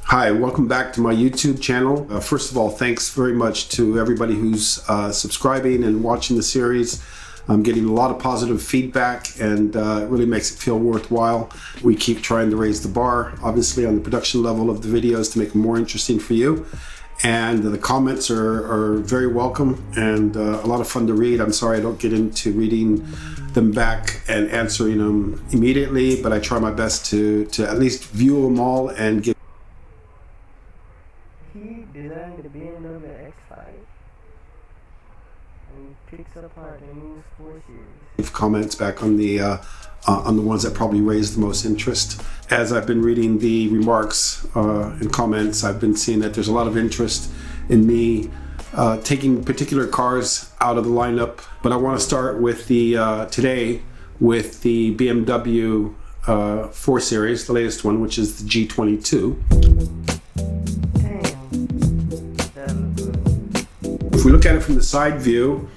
Hi, welcome back to my YouTube channel. First of all, thanks very much to everybody who's subscribing and watching the series. I'm getting a lot of positive feedback, and it really makes it feel worthwhile. We keep trying to raise the bar, obviously, on the production level of the videos to make them more interesting for you. And the comments are very welcome and a lot of fun to read. I'm sorry I don't get into reading them back and answering them immediately, but I try my best to at least view them all and give. He designed the BMW X5 and picks apart the new 4 Series. Comments back on the ones that probably raised the most interest. As I've been reading the remarks and comments, I've been seeing that there's a lot of interest in me taking particular cars out of the lineup. But I want to start with the today with the BMW 4 Series, the latest one, which is the G22. If we look at it from the side view,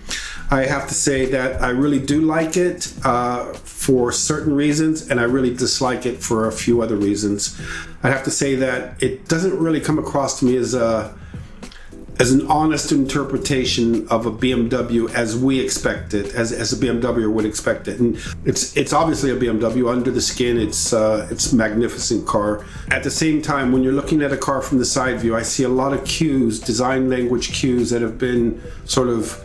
I have to say that I really do like it for certain reasons, and I really dislike it for a few other reasons. I have to say that it doesn't really come across to me as an honest interpretation of a BMW as we expect it, as a BMW would expect it. And it's obviously a BMW. Under the skin, it's a magnificent car. At the same time, when you're looking at a car from the side view, I see a lot of cues, design language cues, that have been sort of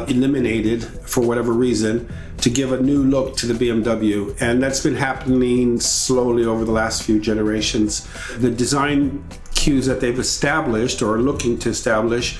eliminated for whatever reason to give a new look to the BMW, and that's been happening slowly over the last few generations. The design cues that they've established or are looking to establish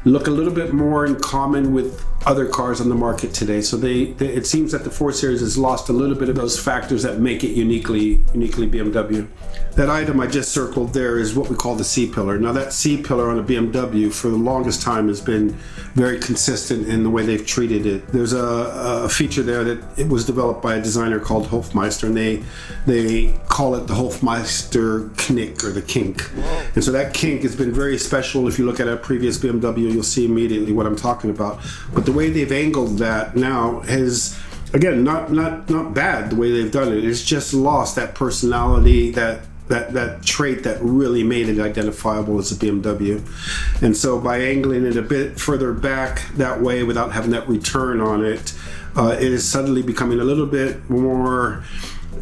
look a little bit more in common with other cars on the market today. So it seems that the 4 Series has lost a little bit of those factors that make it uniquely BMW. That item I just circled there is what we call the C-pillar. Now that C-pillar on a BMW for the longest time has been very consistent in the way they've treated it. There's a feature there that it was developed by a designer called Hofmeister, and they call it the Hofmeister knick, or the kink. And so that kink has been very special. If you look at a previous BMW, you'll see immediately what I'm talking about. But the way they've angled that now has, again, not bad the way they've done it. It's just lost that personality, that trait that really made it identifiable as a BMW. And so by angling it a bit further back that way without having that return on it, it is suddenly becoming a little bit more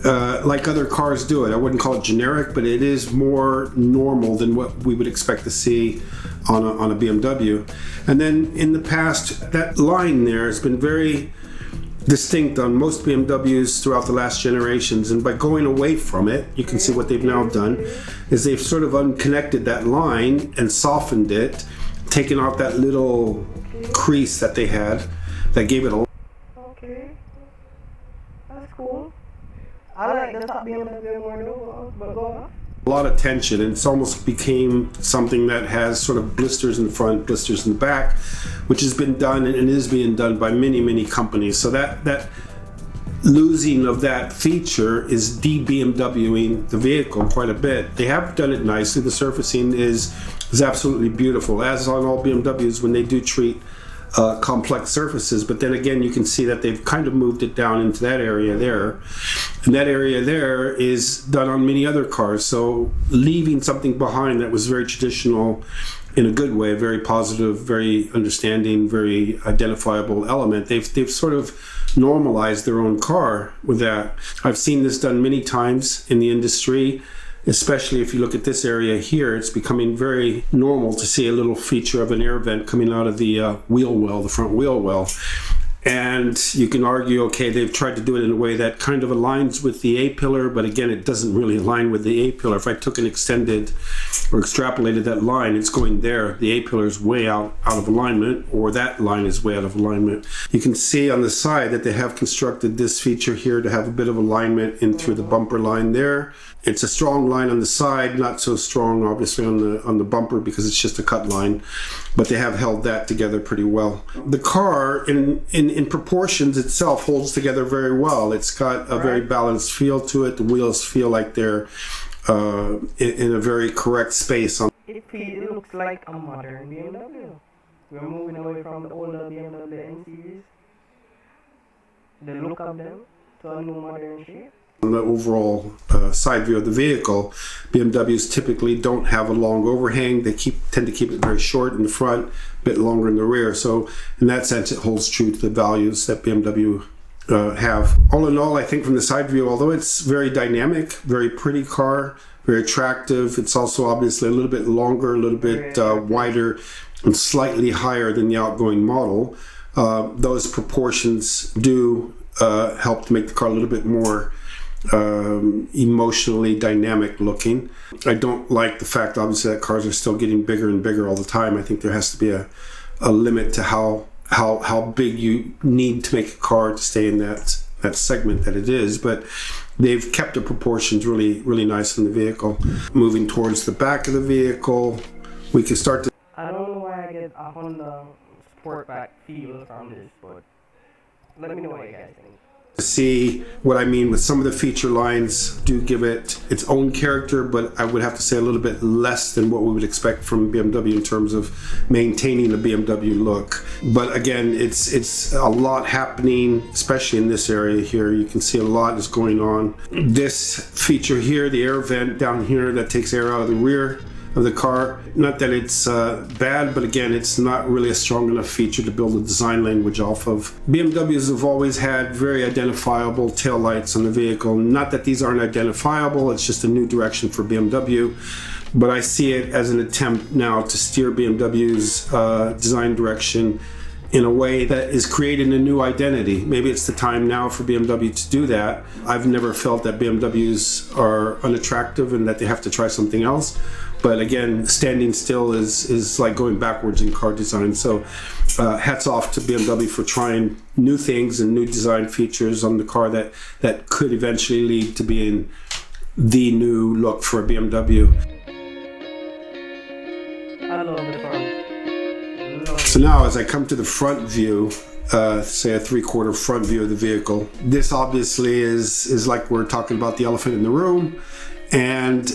like other cars do it. I wouldn't call it generic, but it is more normal than what we would expect to see on a BMW. And then in the past, that line there has been very distinct on most BMWs throughout the last generations, and by going away from it, you can see what they've now done is they've sort of unconnected that line and softened it, taking off that little crease that they had that gave it a... Okay, that's cool. I like the top BMW more though, but go on. A lot of tension, and it's almost became something that has sort of blisters in the front, blisters in the back, which has been done and is being done by many companies. So that losing of that feature is de-BMWing the vehicle quite a bit. They have done it nicely. The surfacing is absolutely beautiful, as on all BMWs when they do treat complex surfaces. But then again, you can see that they've kind of moved it down into that area there, and that area there is done on many other cars. So leaving something behind that was very traditional in a good way, very positive, very understanding, very identifiable element, they've sort of normalized their own car with that. I've seen this done many times in the industry. Especially if you look at this area here, it's becoming very normal to see a little feature of an air vent coming out of the wheel well, the front wheel well. And you can argue, okay, they've tried to do it in a way that kind of aligns with the A-pillar, but again, it doesn't really align with the A-pillar. If I took and extended or extrapolated that line, it's going there. The A-pillar is way out of alignment, or that line is way out of alignment. You can see on the side that they have constructed this feature here to have a bit of alignment in through the bumper line there. It's a strong line on the side, not so strong obviously on the bumper because it's just a cut line, but they have held that together pretty well. The car in proportions itself holds together very well. It's got a very balanced feel to it. The wheels feel like they're in a very correct space. It looks like a modern BMW. We're moving away from the older BMW N series, the look of them, to a new modern shape. On the overall side view of the vehicle, BMWs typically don't have a long overhang. They tend to keep it very short in the front, a bit longer in the rear. So in that sense, it holds true to the values that BMW have. All in all, I think from the side view, although it's very dynamic, very pretty car, very attractive, it's also obviously a little bit longer, a little bit wider, and slightly higher than the outgoing model. Those proportions do help to make the car a little bit more emotionally dynamic looking. I don't like the fact, obviously, that cars are still getting bigger and bigger all the time. I think there has to be a limit to how big you need to make a car to stay in that segment that it is. But they've kept the proportions really nice in the vehicle. Moving towards the back of the vehicle, we can start to... I don't know why I get a Honda Sportback feel from this, but let me know what you guys think. See what I mean with some of the feature lines do give it its own character, but I would have to say a little bit less than what we would expect from BMW in terms of maintaining the BMW look. But again, it's a lot happening, especially in this area here. You can see a lot is going on. This feature here, the air vent down here that takes air out of the rear of the car, not that it's bad, but again, it's not really a strong enough feature to build a design language off of. BMWs have always had very identifiable taillights on the vehicle. Not that these aren't identifiable, it's just a new direction for BMW, but I see it as an attempt now to steer BMW's design direction in a way that is creating a new identity. Maybe it's the time now for BMW to do that. I've never felt that BMWs are unattractive and that they have to try something else. But again, standing still is like going backwards in car design. So hats off to BMW for trying new things and new design features on the car that could eventually lead to being the new look for a BMW. I love the front. So now as I come to the front view, say a 3/4 front view of the vehicle, this obviously is like we're talking about the elephant in the room. And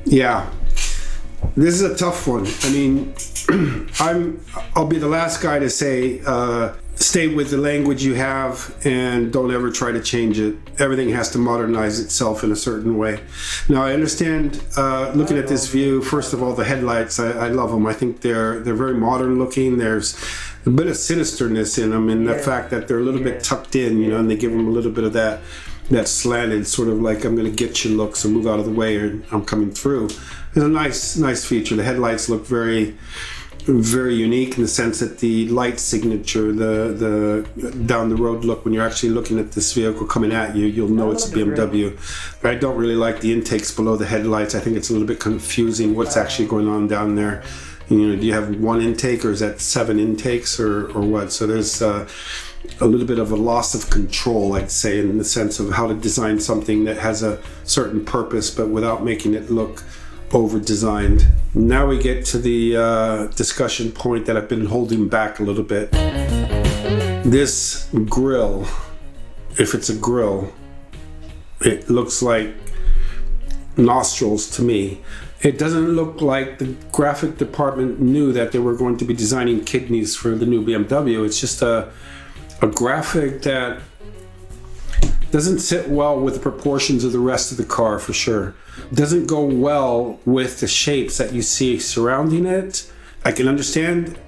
yeah, this is a tough one. I mean, I'll be the last guy to say stay with the language you have and don't ever try to change it. Everything has to modernize itself in a certain way. Now I understand looking at this view, first of all, the headlights, I love them. I think they're very modern looking. There's a bit of sinisterness in them, and the fact that they're a little bit tucked in, you know, and they give them a little bit of that slanted sort of like I'm going to get you look, so move out of the way or I'm coming through. It's a nice feature. The headlights look very unique in the sense that the light signature, the down the road look, when you're actually looking at this vehicle coming at you, you'll know it's a BMW. I don't really like the intakes below the headlights. I think it's a little bit confusing what's actually going on down there. You know, do you have one intake or is that 7 intakes or what? So there's a little bit of a loss of control, I'd say, in the sense of how to design something that has a certain purpose, but without making it look over-designed. Now we get to the discussion point that I've been holding back a little bit. This grille, if it's a grille, it looks like nostrils to me. It doesn't look like the graphic department knew that they were going to be designing kidneys for the new BMW. It's just a graphic that doesn't sit well with the proportions of the rest of the car, for sure. Doesn't go well with the shapes that you see surrounding it. I can understand,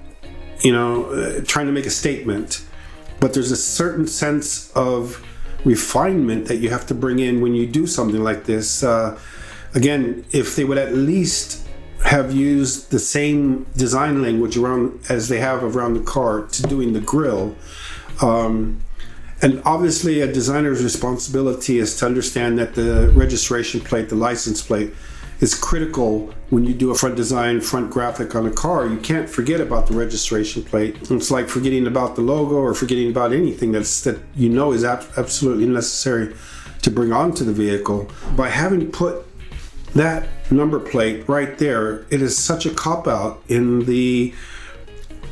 you know, trying to make a statement, but there's a certain sense of refinement that you have to bring in when you do something like this. Again, if they would at least have used the same design language around as they have around the car to doing the grille, and obviously a designer's responsibility is to understand that the registration plate, the license plate, is critical when you do a front design, front graphic on a car. You can't forget about the registration plate. It's like forgetting about the logo or forgetting about anything that you know is absolutely necessary to bring onto the vehicle. By having put that number plate right there, it is such a cop-out in the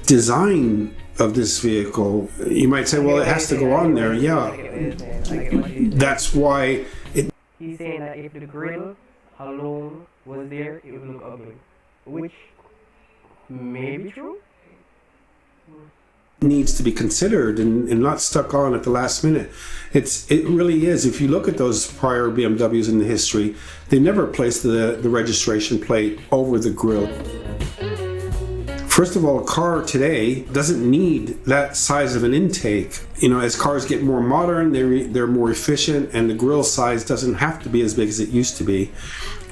design of this vehicle. You might say, well, it has to go on there. Yeah, that's why it... He's saying that if the grill alone was there, it would look ugly, which may be true, needs to be considered and not stuck on at the last minute. It really is. If you look at those prior BMWs in the history, they never placed the registration plate over the grille. First of all, a car today doesn't need that size of an intake. You know, as cars get more modern, they're more efficient, and the grille size doesn't have to be as big as it used to be.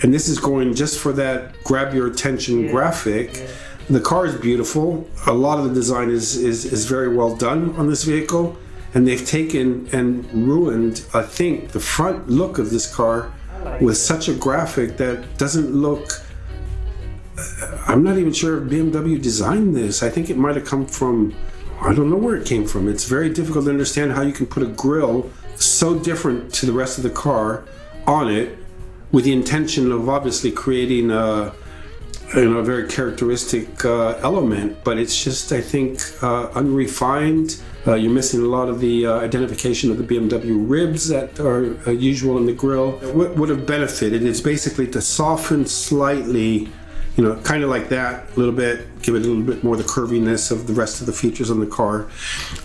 And this is going just for that grab your attention graphic. The car is beautiful. A lot of the design is very well done on this vehicle, and they've taken and ruined, I think, the front look of this car with such a graphic that doesn't look. I'm not even sure if BMW designed this. I think it might have come from, I don't know where it came from. It's very difficult to understand how you can put a grille so different to the rest of the car on it with the intention of obviously creating a very characteristic element, but it's just, I think, unrefined. You're missing a lot of the identification of the BMW ribs that are usual in the grille. What would have benefited is basically to soften slightly, you know, kind of like that a little bit, give it a little bit more the curviness of the rest of the features on the car.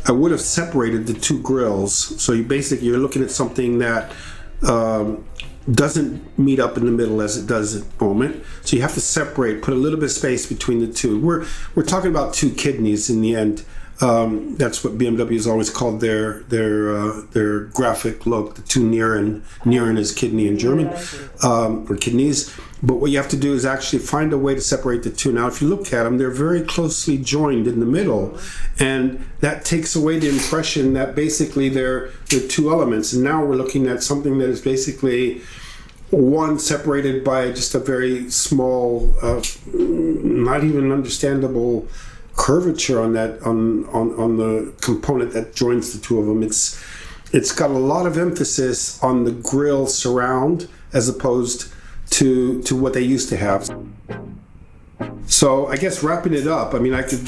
I would have separated the two grills, so you're looking at something that doesn't meet up in the middle as it does at the moment. So you have to separate, put a little bit of space between the two. We're talking about two kidneys in the end. That's what BMW has always called their graphic look. The two Nieren is kidney in German, or kidneys. But what you have to do is actually find a way to separate the two. Now, if you look at them, they're very closely joined in the middle, and that takes away the impression that basically they're two elements. And now we're looking at something that is basically one separated by just a very small, not even understandable curvature on that on the component that joins the two of them. It's got a lot of emphasis on the grille surround as opposed to what they used to have. So I guess wrapping it up, I mean, I could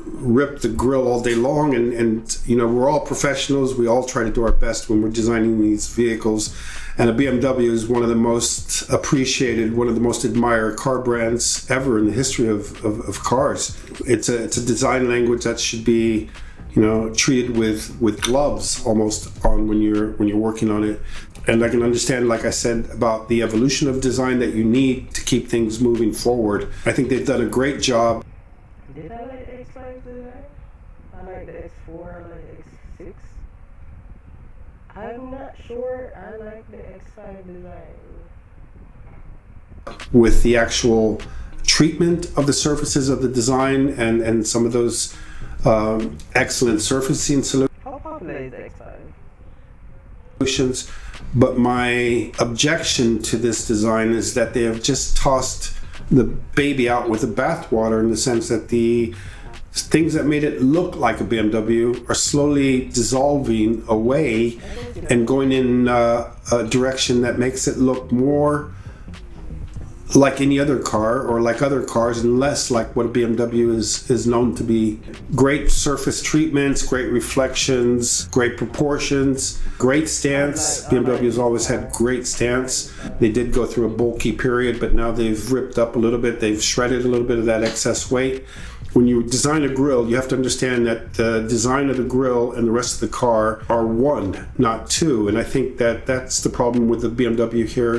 rip the grille all day long, and you know, we're all professionals. We all try to do our best when we're designing these vehicles, and a BMW is one of the most appreciated, one of the most admired car brands ever in the history of cars. It's a design language that should be, you know, treated with gloves almost on when you're working on it. And I can understand, like I said, about the evolution of design that you need to keep things moving forward. I think they've done a great job. Did I like the X5 design? I like the X4, I like the X6. I'm not sure I like the X5 design. With the actual treatment of the surfaces of the design and some of those excellent surfacing solutions. How popular is the X5? But my objection to this design is that they have just tossed the baby out with the bathwater, in the sense that the things that made it look like a BMW are slowly dissolving away and going in a direction that makes it look more like any other car or like other cars, and less like what a BMW is known to be. Great surface treatments, great reflections, great proportions, great stance. BMW has always had great stance. They did go through a bulky period, but now they've ripped up a little bit. They've shredded a little bit of that excess weight. When you design a grille, you have to understand that the design of the grille and the rest of the car are one, not two. And I think that that's the problem with the BMW here.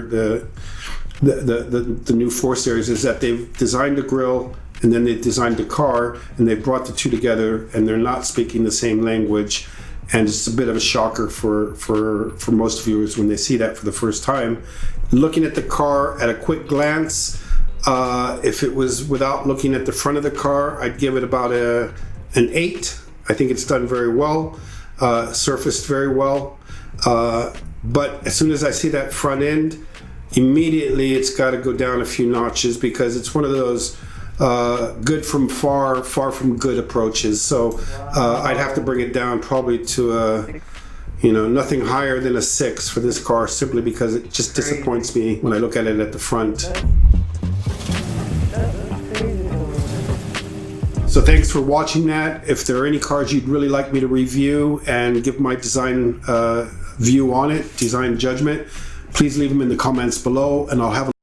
The new 4 Series is that they've designed a grille and then they've designed a car, and they've brought the two together, and they're not speaking the same language, and it's a bit of a shocker for most viewers when they see that for the first time. Looking at the car at a quick glance, if it was without looking at the front of the car, I'd give it about an 8. I think it's done very well, surfaced very well, but as soon as I see that front end, immediately it's got to go down a few notches, because it's one of those good from far from good approaches. So I'd have to bring it down probably to nothing higher than a 6 for this car, simply because it just disappoints me when I look at it at the front. So thanks for watching that. If there are any cars you'd really like me to review and give my design view on it, design judgment, please leave them in the comments below, and I'll have a